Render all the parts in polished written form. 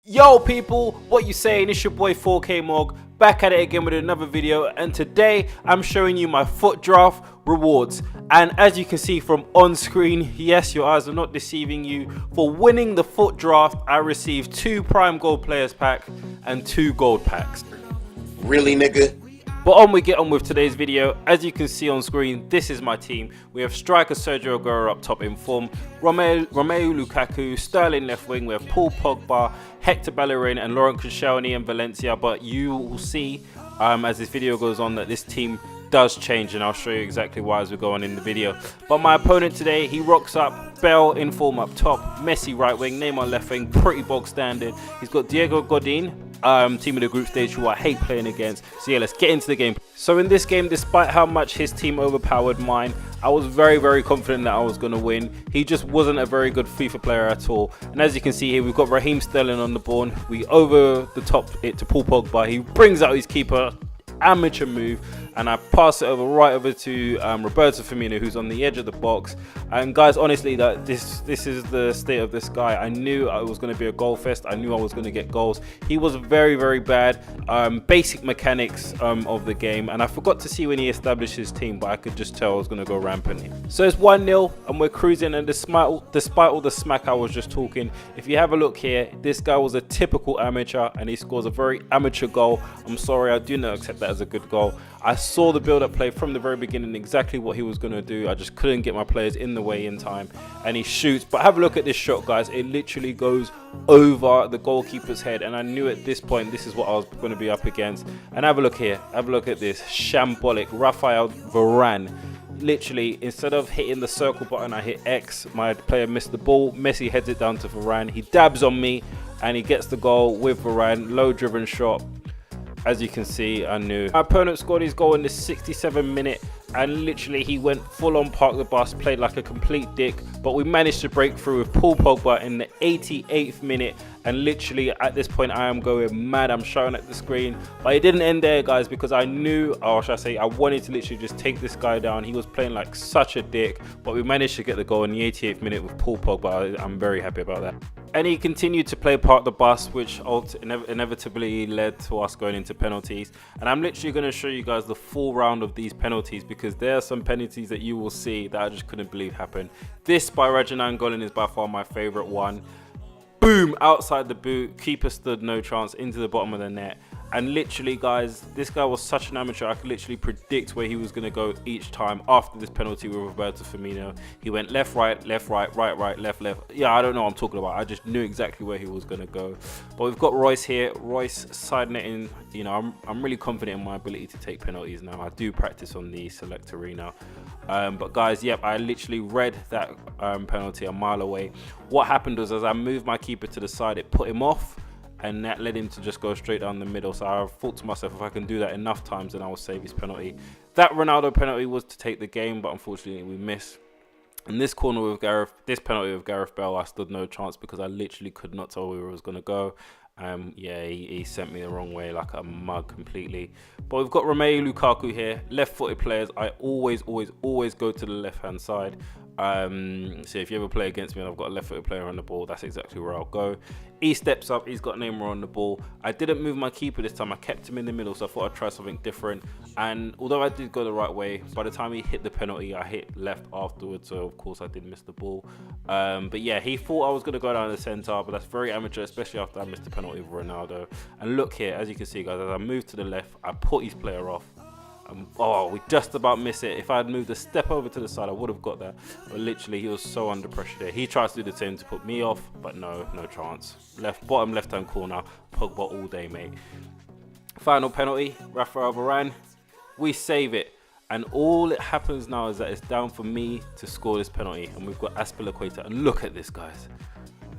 Yo people, what you saying? It's your boy 4K Mog, back at it again with another video, and today I'm showing you my foot draft rewards. And as you can see from on screen, yes, your eyes are not deceiving you, for winning the foot draft I received 2 prime gold players pack and 2 gold packs. Really, nigga? But we get on with today's video. As you can see on screen, this is my team. We have striker Sergio Aguero up top in form, Romelu Lukaku, Sterling left wing, we have Paul Pogba, Hector Bellerin and Laurent Koscielny and Valencia. But you will see as this video goes on that this team does change, and I'll show you exactly why as we go on in the video. But my opponent today, he rocks up Bell in form up top, Messi right wing, Neymar left wing, pretty bog standard. He's got Diego Godin, team of the group stage, who I hate playing against. So yeah, let's get into the game. So in this game, despite how much his team overpowered mine, I was very confident that I was going to win. He just wasn't a very good FIFA player at all. And as you can see here, we've got Raheem Sterling on the board. We over the top it to Paul Pogba. He brings out his keeper, amateur move, and I pass it right over to Roberto Firmino, who's on the edge of the box. And guys, honestly, that this is the state of this guy. I knew it was going to be a goal fest. I knew I was going to get goals. He was very bad. Basic mechanics of the game, and I forgot to see when he established his team, but I could just tell I was going to go rampant here. So it's 1-0 and we're cruising, and despite all the smack I was just talking, if you have a look here, this guy was a typical amateur and he scores a very amateur goal. I'm sorry, I do not accept that as a good goal. I saw the build-up play from the very beginning, exactly what he was going to do. I just couldn't get my players in the way in time, and he shoots. But have a look at this shot, guys. It literally goes over the goalkeeper's head, and I knew at this point this is what I was going to be up against. And have a look here. Have a look at this. Shambolic Rafael Varane. Literally, instead of hitting the circle button, I hit X. My player missed the ball. Messi heads it down to Varane. He dabs on me, and he gets the goal with Varane. Low-driven shot. As you can see, I knew. My opponent scored his goal in the 67th minute, and literally he went full on park the bus, played like a complete dick, but we managed to break through with Paul Pogba in the 88th minute. And literally at this point I am going mad. I'm shouting at the screen, but it didn't end there, guys, because I knew, or should I say, I wanted to literally just take this guy down. He was playing like such a dick, but we managed to get the goal in the 88th minute with Paul Pogba. I'm very happy about that. And he continued to play park the bus, which inevitably led to us going into penalties. And I'm literally going to show you guys the full round of these penalties, because there are some penalties that you will see that I just couldn't believe happened. This by Reginald Golin is by far my favorite one. Boom, outside the boot, keeper stood no chance, into the bottom of the net. And literally, guys, this guy was such an amateur. I could literally predict where he was going to go each time after this penalty with Roberto Firmino. He went left, right, right, left. Yeah, I don't know what I'm talking about. I just knew exactly where he was going to go. But we've got Royce here. Royce side netting. You know, I'm really confident in my ability to take penalties now. I do practice on the select arena. But guys, yep, I literally read that penalty a mile away. What happened was, as I moved my keeper to the side, it put him off, and that led him to just go straight down the middle. So I thought to myself, if I can do that enough times, then I will save his penalty. That Ronaldo penalty was to take the game, but unfortunately we missed. And this corner with this penalty with Gareth Bale, I stood no chance because I literally could not tell where it was going to go. Yeah, he sent me the wrong way like a mug completely. But we've got Romelu Lukaku here, left-footed players. I always go to the left-hand side. So if you ever play against me and I've got a left-footed player on the ball, that's exactly where I'll go. He steps up, he's got Neymar on the ball. I didn't move my keeper this time, I kept him in the middle, so I thought I'd try something different. And although I did go the right way, by the time he hit the penalty, I hit left afterwards, so of course I did miss the ball. But yeah, he thought I was going to go down the centre, but that's very amateur, especially after I missed the penalty with Ronaldo. And look here, as you can see, guys, as I moved to the left, I put his player off. Oh, we just about miss it. If I had moved a step over to the side, I would have got that. But literally, he was so under pressure there. He tries to do the same to put me off, but no chance. Bottom left-hand corner, Pogba all day, mate. Final penalty, Rafael Varane. We save it. And all it happens now is that it's down for me to score this penalty. And we've got Azpilicueta. And look at this, guys.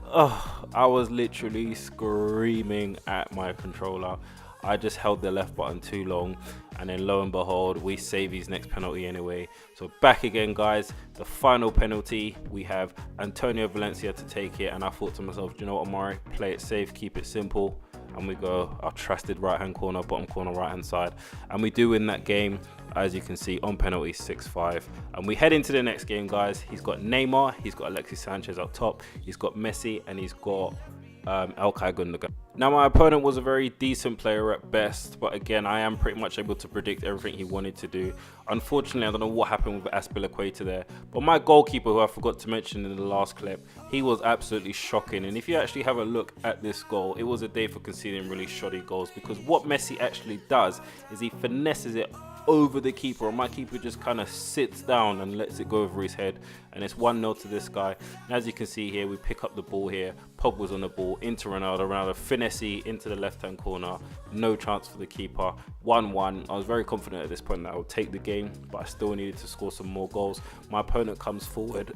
Oh, I was literally screaming at my controller. I just held the left button too long, and then lo and behold, we save his next penalty anyway. So back again, guys. The final penalty, we have Antonio Valencia to take it, and I thought to myself, do you know what, Amari, play it safe, keep it simple. And we go our trusted right hand corner, bottom corner, right hand side, and we do win that game, as you can see, on penalty 6-5. And we head into the next game, guys. He's got Neymar, he's got Alexis Sanchez up top, he's got Messi, and he's got Ilkay Gundogan. Now, my opponent was a very decent player at best, but again, I am pretty much able to predict everything he wanted to do. Unfortunately, I don't know what happened with Azpilicueta there, but my goalkeeper, who I forgot to mention in the last clip, he was absolutely shocking. And if you actually have a look at this goal, it was a day for conceding really shoddy goals, because what Messi actually does is he finesses it over the keeper, and my keeper just kind of sits down and lets it go over his head, and it's 1-0 to this guy. And as you can see here, we pick up the ball here. Pogba's on the ball into Ronaldo, finesse into the left hand corner, no chance for the keeper. 1-1. I was very confident at this point that I would take the game, but I still needed to score some more goals. My opponent comes forward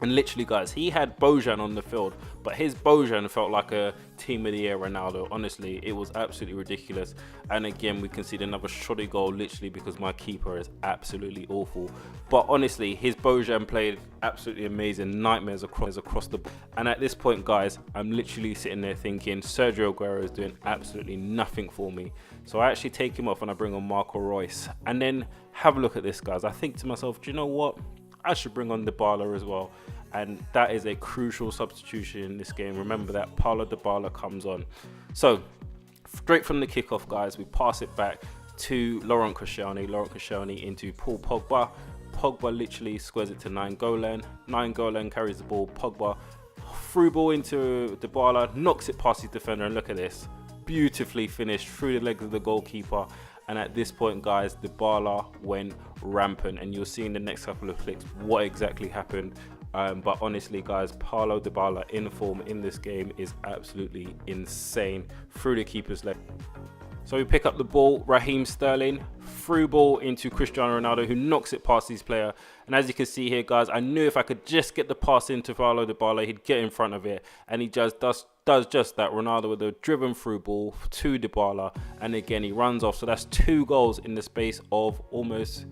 and literally, guys, he had Bojan on the field, but his Bojan felt like a team of the year Ronaldo. Honestly, it was absolutely ridiculous. And again, we conceded another shoddy goal, literally because my keeper is absolutely awful. But honestly, his Bojan played absolutely amazing, nightmares across the board. And at this point, guys, I'm literally sitting there thinking Sergio Aguero is doing absolutely nothing for me. So I actually take him off and I bring on Marco Reus. And then have a look at this, guys. I think to myself, do you know what? I should bring on Dybala as well. And that is a crucial substitution in this game. Remember that Paulo Dybala comes on. So straight from the kickoff, guys, we pass it back to Laurent Koscielny into Paul Pogba. Pogba literally squares it to Nainggolan. Nainggolan carries the ball. Pogba through ball into Dybala, knocks it past his defender, and look at this. Beautifully finished through the legs of the goalkeeper. And at this point, guys, Dybala went rampant, and you'll see in the next couple of clicks what exactly happened. But honestly, guys, Paulo Dybala in form in this game is absolutely insane through the keeper's leg. So we pick up the ball, Raheem Sterling, through ball into Cristiano Ronaldo, who knocks it past his player. And as you can see here, guys, I knew if I could just get the pass into Paulo Dybala, he'd get in front of it. And he just does just that. Ronaldo with a driven through ball to Dybala. And again, he runs off. So that's 2 goals in the space of almost,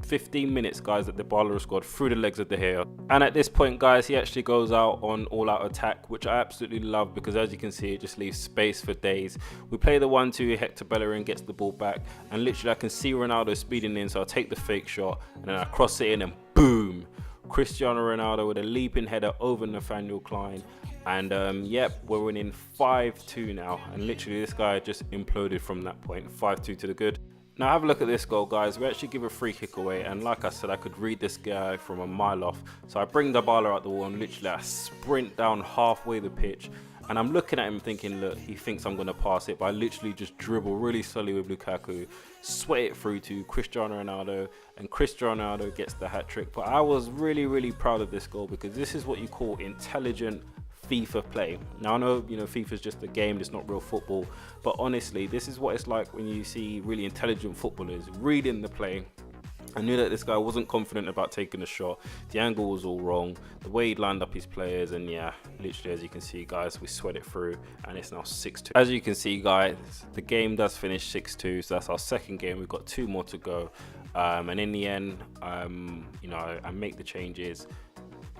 15 minutes, guys, that Dybala has scored through the legs of De Gea. And at this point, guys, he actually goes out on all-out attack, which I absolutely love, because as you can see, it just leaves space for days. We play the 1-2, Hector Bellerin gets the ball back, and literally I can see Ronaldo speeding in, so I'll take the fake shot, and then I cross it in, and boom! Cristiano Ronaldo with a leaping header over Nathaniel Klein. And yep, we're winning 5-2 now, and literally this guy just imploded from that point. 5-2 to the good. Now have a look at this goal, guys. We actually give a free kick away, and like I said, I could read this guy from a mile off. So I bring Dybala out the wall, and literally I sprint down halfway the pitch, and I'm looking at him thinking, look, he thinks I'm going to pass it, but I literally just dribble really slowly with Lukaku, sweat it through to Cristiano Ronaldo, and Cristiano Ronaldo gets the hat-trick. But I was really proud of this goal, because this is what you call intelligent FIFA play. Now I know, FIFA is just a game, it's not real football, but honestly, this is what it's like when you see really intelligent footballers reading the play. I knew that this guy wasn't confident about taking a shot. The angle was all wrong, the way he lined up his players, and yeah, literally, as you can see, guys, we sweat it through, and it's now 6-2. As you can see, guys, the game does finish 6-2, so that's our second game. We've got 2 more to go, and in the end, I make the changes.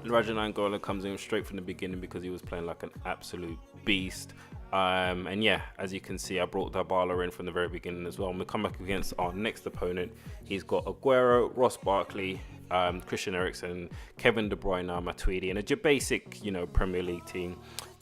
Raja Nainggolan comes in straight from the beginning because he was playing like an absolute beast. And yeah, as you can see, I brought Dybala in from the very beginning as well. And we come back against our next opponent. He's got Aguero, Ross Barkley, Christian Eriksen, Kevin De Bruyne, Matuidi, and a basic, Premier League team.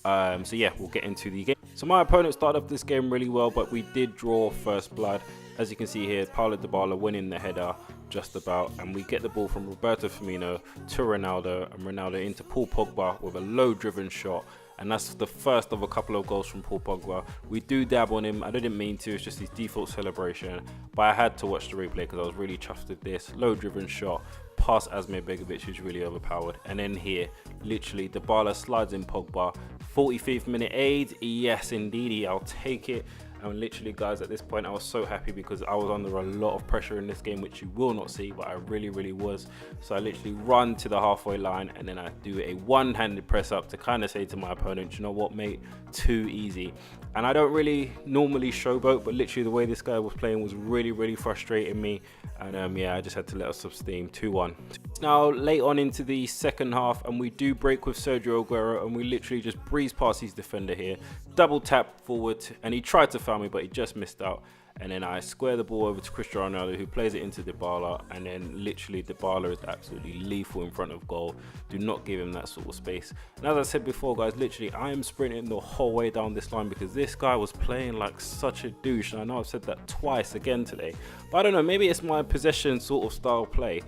So yeah, we'll get into the game. So my opponent started off this game really well, but we did draw first blood. As you can see here, Paulo Dybala winning the header just about, and we get the ball from Roberto Firmino to Ronaldo, and Ronaldo into Paul Pogba with a low driven shot, and that's the first of a couple of goals from Paul Pogba. We do dab on him, I didn't mean to, it's just his default celebration, but I had to watch the replay because I was really chuffed with this. Low driven shot past Asmir Begovic, who's really overpowered, and then here, literally, Dybala slides in Pogba, 45th minute aid, yes indeedy, I'll take it. And literally, guys, at this point I was so happy because I was under a lot of pressure in this game, which you will not see, but I really was. So I literally run to the halfway line, and then I do a one-handed press up to kind of say to my opponent, you know what, mate, too easy. And I don't really normally showboat, but literally the way this guy was playing was really frustrating me. And yeah, I just had to let us some steam. 2-1. Now late on into the second half, and we do break with Sergio Aguero, and we literally just breeze past his defender here, double tap forward, and he tried to foul me, but he just missed out. and then I square the ball over to Cristiano Ronaldo, who plays it into Dybala, and then literally Dybala is absolutely lethal in front of goal. Do not give him that sort of space. And as I said before, guys, literally I am sprinting the whole way down this line because this guy was playing like such a douche, and I know I've said that twice again today, but I don't know, maybe it's my possession sort of style play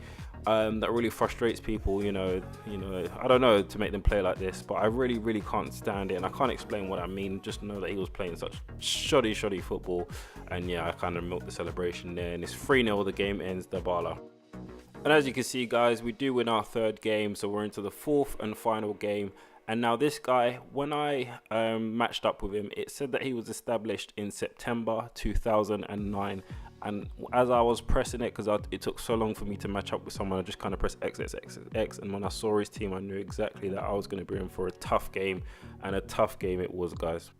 that really frustrates people, you know, I don't know, to make them play like this, but I really can't stand it, and I can't explain what I mean. Just know that he was playing such shoddy football, and yeah, I kind of milked the celebration there, and it's 3-0, the game ends, Dybala. And as you can see, guys, we do win our third game, so we're into the fourth and final game. And now this guy, when I matched up with him, it said that he was established in September 2009. And as I was pressing it, because it took so long for me to match up with someone, I just kind of pressed X. And when I saw his team, I knew exactly that I was going to be in for a tough game. And a tough game it was, guys.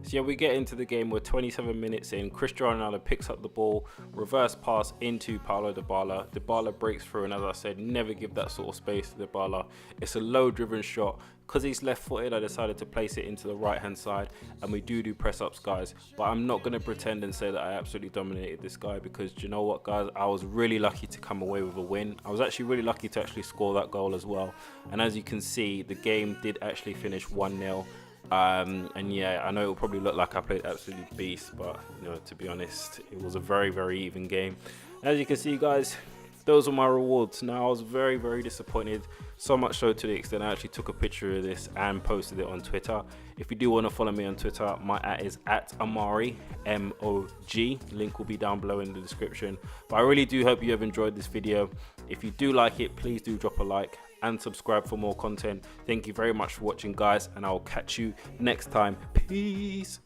So yeah, we get into the game. We're 27 minutes in. Cristiano Ronaldo picks up the ball, reverse pass into Paulo Dybala. Dybala breaks through, and as I said, never give that sort of space to Dybala. It's a low-driven shot. Because he's left-footed, I decided to place it into the right-hand side, and we do press-ups, guys. But I'm not going to pretend and say that I absolutely dominated this guy, because do you know what, guys? I was really lucky to come away with a win. I was actually really lucky to actually score that goal as well. And as you can see, the game did actually finish 1-0. And yeah, I know it will probably look like I played absolutely beast, but you know, to be honest, it was a very even game. As you can see, guys, those were my rewards. Now I was very disappointed, so much so to the extent I actually took a picture of this and posted it on Twitter. If you do want to follow me on Twitter, my @ is @Amari MOG. Link will be down below in the description. But I really do hope you have enjoyed this video. If you do like it, please do drop a like and subscribe for more content. Thank you very much for watching, guys, and I will catch you next time. Peace.